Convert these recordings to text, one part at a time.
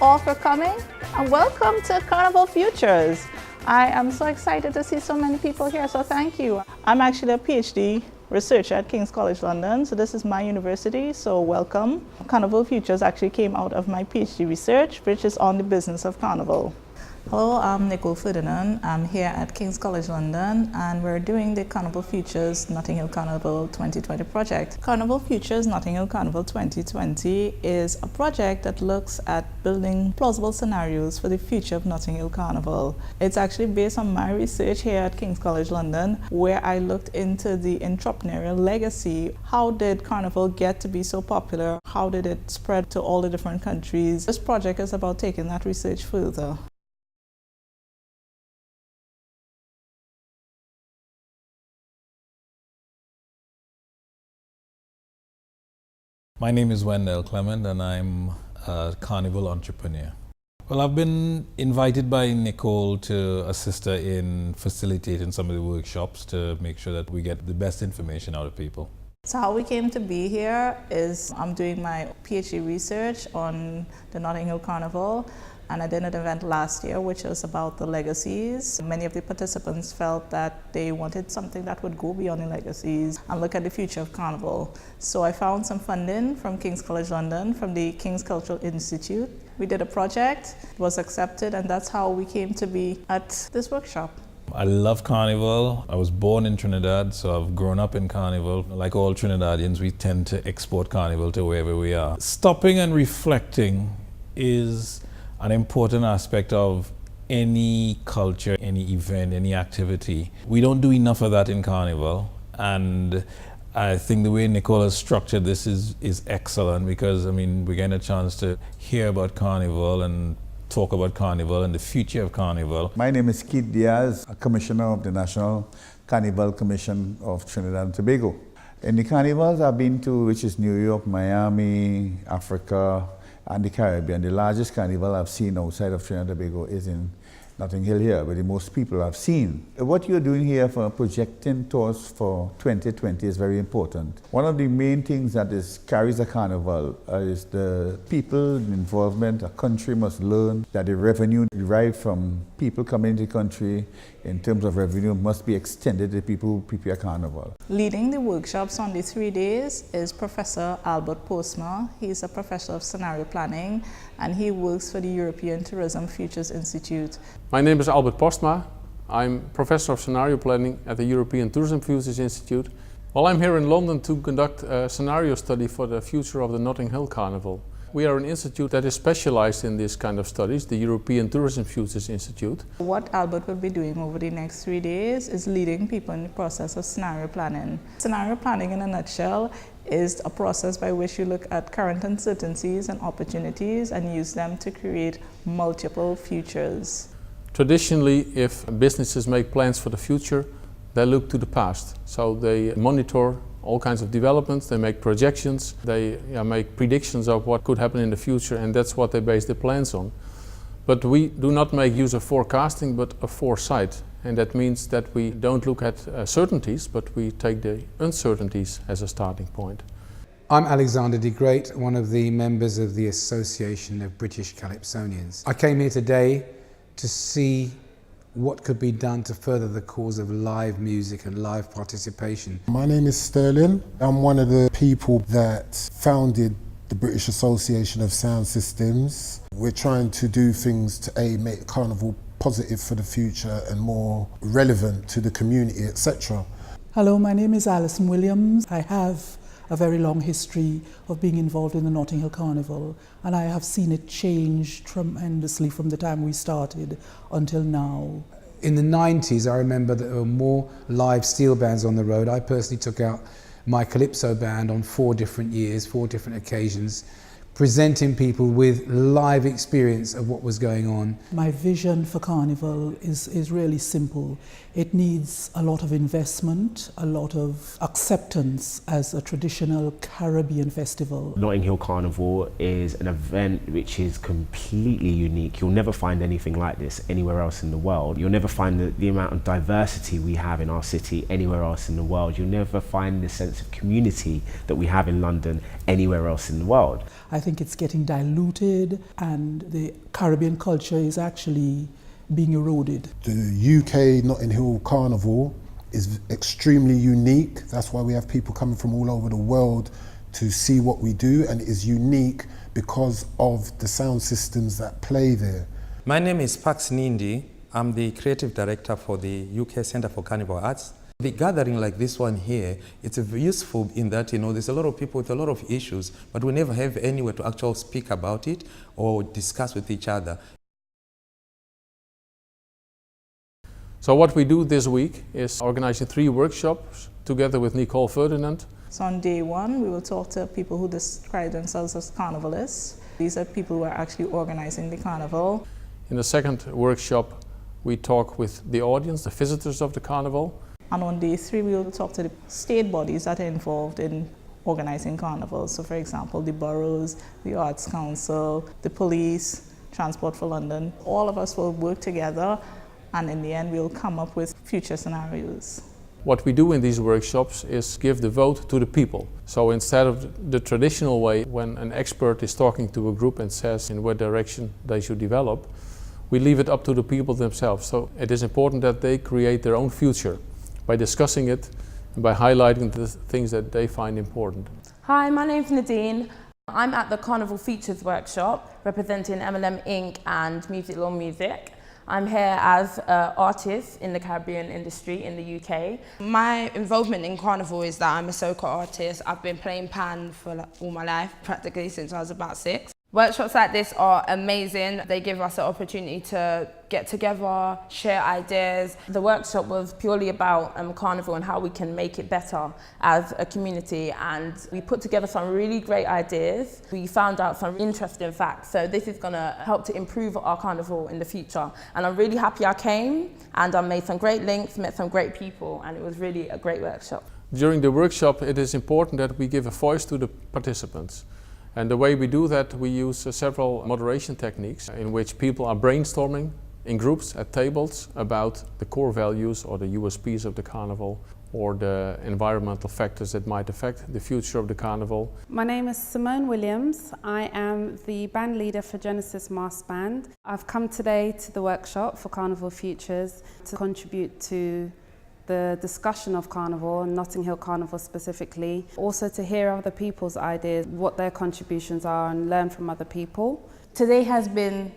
all for coming and welcome to Carnival Futures. I am so excited to see so many people here, so thank you. I'm actually a PhD researcher at King's College London, so this is my university, so welcome. Carnival Futures actually came out of my PhD research, which is on the business of Carnival. Hello, I'm Nicole Ferdinand. I'm here at King's College London and we're doing the Carnival Futures Notting Hill Carnival 2020 project. Carnival Futures Notting Hill Carnival 2020 is a project that looks at building plausible scenarios for the future of Notting Hill Carnival. It's actually based on my research here at King's College London, where I looked into the entrepreneurial legacy. How did Carnival get to be so popular? How did it spread to all the different countries? This project is about taking that research further. My name is Wendell Clement and I'm a carnival entrepreneur. Well, I've been invited by Nicole to assist her in facilitating some of the workshops to make sure that we get the best information out of people. So how we came to be here is I'm doing my PhD research on the Notting Hill Carnival, and I did an event last year which was about the legacies. Many of the participants felt that they wanted something that would go beyond the legacies and look at the future of Carnival. So I found some funding from King's College London, from the King's Cultural Institute. We did a project, it was accepted, and that's how we came to be at this workshop. I love Carnival. I was born in Trinidad, so I've grown up in Carnival. Like all Trinidadians, we tend to export Carnival to wherever we are. Stopping and reflecting is an important aspect of any culture, any event, any activity. We don't do enough of that in Carnival, and I think the way Nicole has structured this is excellent, because I mean, we're getting a chance to hear about Carnival and talk about Carnival and the future of Carnival. My name is Keith Diaz, a commissioner of the National Carnival Commission of Trinidad and Tobago. In the carnivals I've been to, which is New York, Miami, Africa, and the Caribbean, the largest carnival I've seen outside of Trinidad and Tobago is in Notting Hill here, but the most people I've seen. What you're doing here for projecting tours for 2020 is very important. One of the main things that carries a carnival is the people involvement. A country must learn that the revenue derived from people coming into the country in terms of revenue must be extended to people who prepare carnival. Leading the workshops on the 3 days is Professor Albert Postma. He's a professor of scenario planning and he works for the European Tourism Futures Institute. My name is Albert Postma. I'm Professor of Scenario Planning at the European Tourism Futures Institute. Well, I'm here in London to conduct a scenario study for the future of the Notting Hill Carnival. We are an institute that is specialized in this kind of studies, the European Tourism Futures Institute. What Albert will be doing over the next 3 days is leading people in the process of scenario planning. Scenario planning in a nutshell is a process by which you look at current uncertainties and opportunities and use them to create multiple futures. Traditionally, if businesses make plans for the future, they look to the past. So they monitor all kinds of developments, they make projections, they make predictions of what could happen in the future, and that's what they base their plans on. But we do not make use of forecasting, but of foresight. And that means that we don't look at certainties, but we take the uncertainties as a starting point. I'm Alexander de Great, one of the members of the Association of British Calypsonians. I came here today to see what could be done to further the cause of live music and live participation. My name is Sterling. I'm one of the people that founded the British Association of Sound Systems. We're trying to do things to make Carnival positive for the future and more relevant to the community, etc. Hello, my name is Alison Williams. I have a very long history of being involved in the Notting Hill Carnival, and I have seen it change tremendously from the time we started until now. In the 90s, I remember that there were more live steel bands on the road. I personally took out my Calypso band on 4 different years, 4 different occasions, presenting people with live experience of what was going on. My vision for Carnival is really simple. It needs a lot of investment, a lot of acceptance as a traditional Caribbean festival. Notting Hill Carnival is an event which is completely unique. You'll never find anything like this anywhere else in the world. You'll never find the amount of diversity we have in our city anywhere else in the world. You'll never find the sense of community that we have in London anywhere else in the world. I think think it's getting diluted and the Caribbean culture is actually being eroded. The UK Notting Hill Carnival is extremely unique. That's why we have people coming from all over the world to see what we do, and it is unique because of the sound systems that play there. My name is Pax Nindi. I'm the creative director for the UK Centre for Carnival Arts. The gathering like this one here, it's useful in that, there's a lot of people with a lot of issues, but we never have anywhere to actually speak about it or discuss with each other. So what we do this week is organizing 3 workshops together with Nicole Ferdinand. So on day 1, we will talk to people who describe themselves as carnivalists. These are people who are actually organizing the carnival. In the second workshop, we talk with the audience, the visitors of the carnival. And on day 3, we will talk to the state bodies that are involved in organizing carnivals. So for example, the boroughs, the Arts Council, the police, Transport for London. All of us will work together, and in the end, we'll come up with future scenarios. What we do in these workshops is give the vote to the people. So instead of the traditional way, when an expert is talking to a group and says in what direction they should develop, we leave it up to the people themselves. So it is important that they create their own future by discussing it and by highlighting the things that they find important. Hi, my name's Nadine. I'm at the Carnival Futures workshop representing MLM Inc. and Music Law Music. I'm here as an artist in the Caribbean industry in the UK. My involvement in Carnival is that I'm a soca artist. I've been playing pan for all my life, practically since I was about 6. Workshops like this are amazing. They give us an opportunity to get together, share ideas. The workshop was purely about Carnival and how we can make it better as a community, and we put together some really great ideas. We found out some interesting facts, so this is going to help to improve our Carnival in the future. And I'm really happy I came, and I made some great links, met some great people, and it was really a great workshop. During the workshop, it is important that we give a voice to the participants. And the way we do that, we use several moderation techniques in which people are brainstorming in groups at tables about the core values or the USPs of the carnival or the environmental factors that might affect the future of the carnival. My name is Simone Williams. I am the band leader for Genesis Mass Band. I've come today to the workshop for Carnival Futures to contribute to the discussion of Carnival, Notting Hill Carnival specifically. Also to hear other people's ideas, what their contributions are, and learn from other people. Today has been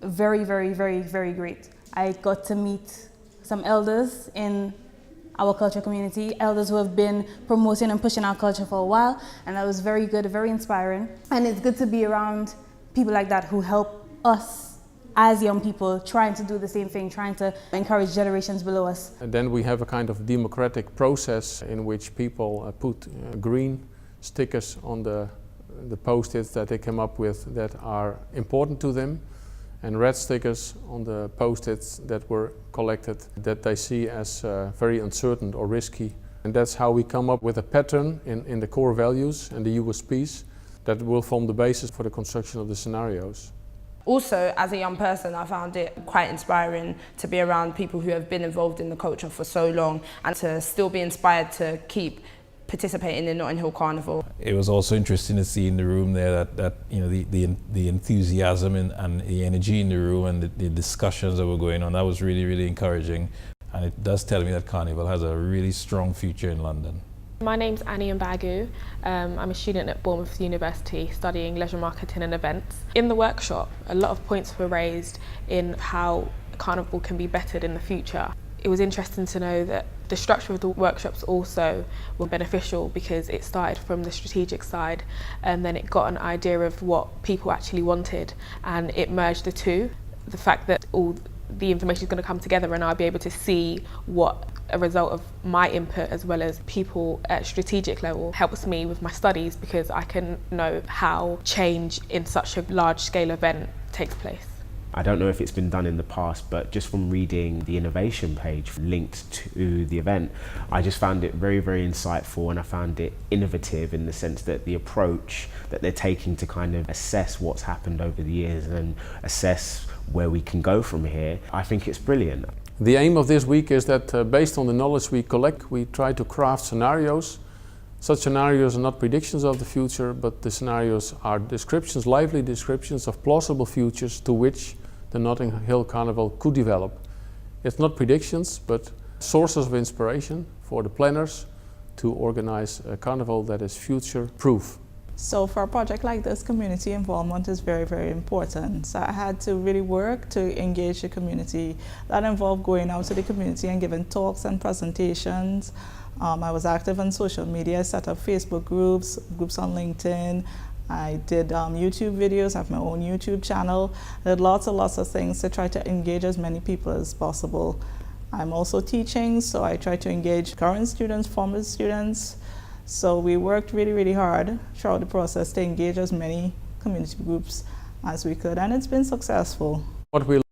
very, very, very, very great. I got to meet some elders in our culture community, elders who have been promoting and pushing our culture for a while, and that was very good, very inspiring. And it's good to be around people like that who help us as young people trying to do the same thing, trying to encourage generations below us. And then we have a kind of democratic process in which people put green stickers on the post-its that they come up with that are important to them, and red stickers on the post-its that were collected that they see as very uncertain or risky. And that's how we come up with a pattern in the core values and the USPs that will form the basis for the construction of the scenarios. Also, as a young person, I found it quite inspiring to be around people who have been involved in the culture for so long and to still be inspired to keep participating in Notting Hill Carnival. It was also interesting to see in the room there that the enthusiasm and the energy in the room and the discussions that were going on. That was really, really encouraging, and it does tell me that Carnival has a really strong future in London. My name's Annie Mbagu. I'm a student at Bournemouth University studying leisure marketing and events. In the workshop, a lot of points were raised in how Carnival can be bettered in the future. It was interesting to know that the structure of the workshops also were beneficial because it started from the strategic side and then it got an idea of what people actually wanted and it merged the two. The fact that all the information is going to come together and I'll be able to see what a result of my input as well as people at strategic level helps me with my studies because I can know how change in such a large scale event takes place. I don't know if it's been done in the past, but just from reading the innovation page linked to the event, I just found it very, very insightful, and I found it innovative in the sense that the approach that they're taking to kind of assess what's happened over the years and assess where we can go from here, I think it's brilliant. The aim of this week is that based on the knowledge we collect, we try to craft scenarios Such scenarios are not predictions of the future, but the scenarios are descriptions, lively descriptions of plausible futures to which the Notting Hill Carnival could develop. It's not predictions, but sources of inspiration for the planners to organize a carnival that is future-proof. So for a project like this, community involvement is very, very important. So I had to really work to engage the community. That involved going out to the community and giving talks and presentations. I was active on social media, set up Facebook groups on LinkedIn. I did YouTube videos, I have my own YouTube channel. I did lots and lots of things to try to engage as many people as possible. I'm also teaching, so I try to engage current students, former students. So we worked really, really hard throughout the process to engage as many community groups as we could, and it's been successful. What we